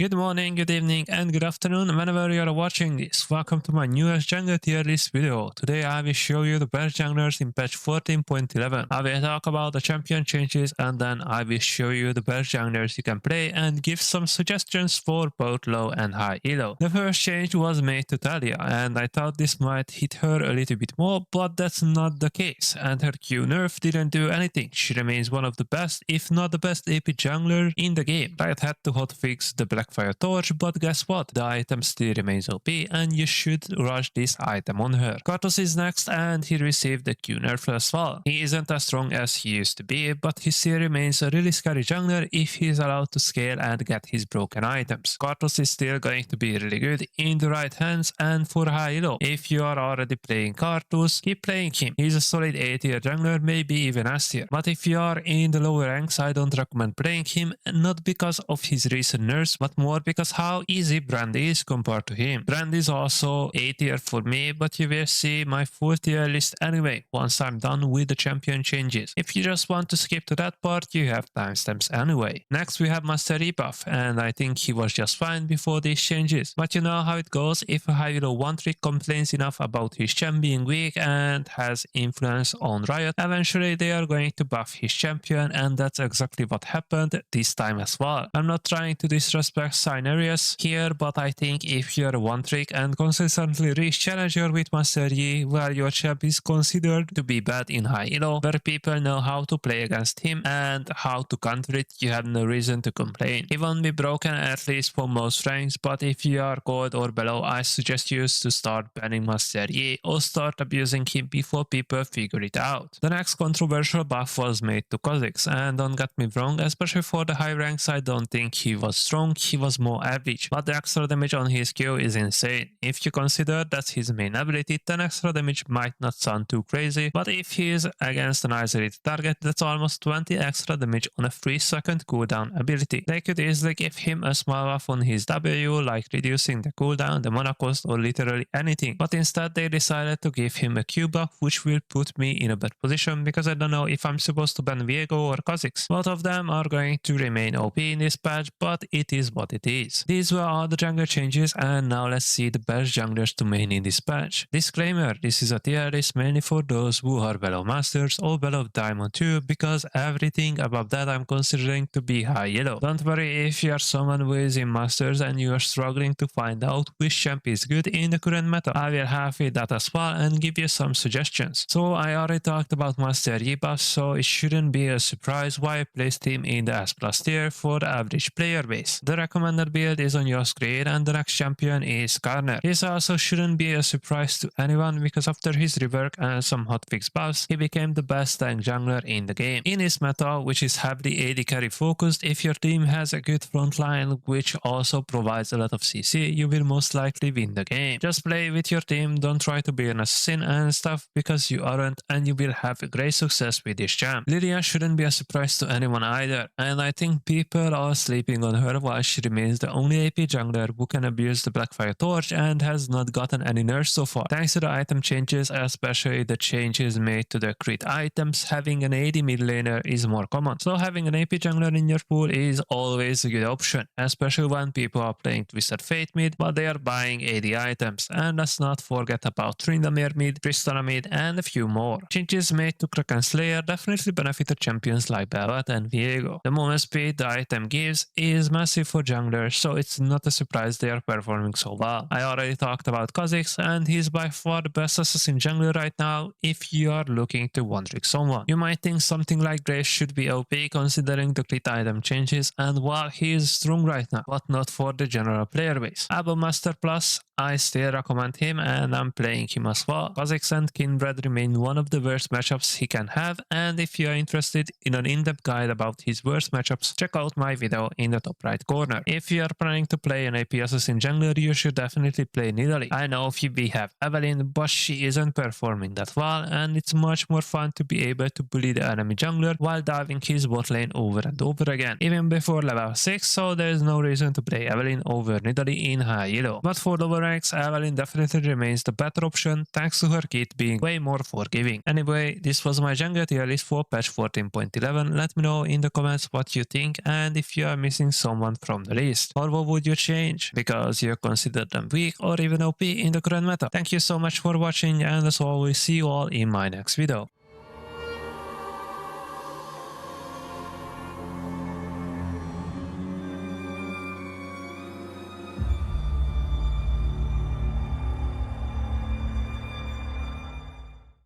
Good morning, good evening, and good afternoon whenever you are watching this. Welcome to my newest jungle tier list video. Today I will show you the best junglers in patch 14.11. I will talk about the champion changes and then I will show you the best junglers you can play and give some suggestions for both low and high elo. The first change was made to Talia and I thought this might hit her a little bit more, but that's not the case, and her Q nerf didn't do anything. She remains one of the best, if not the best AP jungler in the game. Riot had to hotfix the Blackfire Torch, but guess what? The item still remains OP and you should rush this item on her. Karthus is next and he received the Q nerf as well. He isn't as strong as he used to be, but he still remains a really scary jungler if he is allowed to scale and get his broken items. Karthus is still going to be really good in the right hands and for high elo. If you are already playing Karthus, keep playing him. He's a solid A tier jungler, maybe even S tier. But if you are in the lower ranks, I don't recommend playing him, not because of his recent nerfs, but more because how easy Brandy is compared to him. Brandy is also A tier for me, but you will see my full tier list anyway once I'm done with the champion changes. If you just want to skip to that part, you have timestamps anyway. Next we have Master Rebuff, and I think he was just fine before these changes. But you know how it goes, if a high elo one trick complains enough about his champ being weak and has influence on Riot, eventually they are going to buff his champion, and that's exactly what happened this time as well. I'm not trying to disrespect scenarios here, but I think if you're one trick and consistently reach challenger with Master Yi, where your champ is considered to be bad in high elo, where people know how to play against him and how to counter it, you have no reason to complain. He won't be broken at least for most ranks, but if you are gold or below, I suggest you to start banning Master Yi or start abusing him before people figure it out. The next controversial buff was made to Kha'Zix, and don't get me wrong, especially for the high ranks, I don't think he was strong, he was more average, but the extra damage on his Q is insane. If you consider that's his main ability, then extra damage might not sound too crazy, but if he is against an isolated target, that's almost 20 extra damage on a 3-second cooldown ability. They could easily give him a small buff on his W, like reducing the cooldown, the mana cost, or literally anything, but instead they decided to give him a Q buff, which will put me in a bad position because I don't know if I'm supposed to ban Viego or Kha'Zix. Both of them are going to remain OP in this patch, but it is what it is. These were all the jungle changes, and now let's see the best junglers to main in this patch. Disclaimer, this is a tier list mainly for those who are below Masters or below Diamond 2, because everything above that I'm considering to be high elo. Don't worry if you are someone who is in Masters and you are struggling to find out which champ is good in the current meta. I will have that as well and give you some suggestions. So I already talked about Master Yi buff, so it shouldn't be a surprise why I placed him in the S+ tier for the average player base. The recommended build is on your screen and the next champion is Karner. This also shouldn't be a surprise to anyone because after his rework and some hotfix buffs, he became the best tank jungler in the game. In his meta, which is heavily AD carry focused, if your team has a good front line which also provides a lot of CC, you will most likely win the game. Just play with your team, don't try to be an assassin and stuff because you aren't, and you will have great success with this champ. Lilia shouldn't be a surprise to anyone either, and I think people are sleeping on her while she remains the only AP jungler who can abuse the Blackfire Torch and has not gotten any nerfs so far. Thanks to the item changes, especially the changes made to the crit items, having an AD mid laner is more common. So having an AP jungler in your pool is always a good option, especially when people are playing Twisted Fate mid but they are buying AD items. And let's not forget about Tryndamere mid, Tristana mid, and a few more. Changes made to Kraken Slayer definitely benefited champions like Belvat and Viego. The movement speed the item gives is massive for junglers, so it's not a surprise they are performing so well. I already talked about Kha'Zix, and he's by far the best assassin jungler right now if you are looking to one-trick someone. You might think something like Grace should be OP considering the crit item changes, and while he is strong right now, but not for the general player base. Above Master Plus, I still recommend him and I'm playing him as well. Kha'Zix and Kindred remain one of the worst matchups he can have, and if you are interested in an in-depth guide about his worst matchups, check out my video in the top right corner. If you are planning to play an AP assassin jungler, you should definitely play Nidalee. I know we have Evelyn, but she isn't performing that well, and it's much more fun to be able to bully the enemy jungler while diving his bot lane over and over again, even before level 6, so there is no reason to play Evelyn over Nidalee in high elo. But for lower strikes, Evelyn definitely remains the better option thanks to her kit being way more forgiving. Anyway, this was my jungle tier list for patch 14.11. Let me know in the comments what you think and if you are missing someone from the list. Or what would you change because you consider them weak or even OP in the current meta. Thank you so much for watching, and as always, see you all in my next video.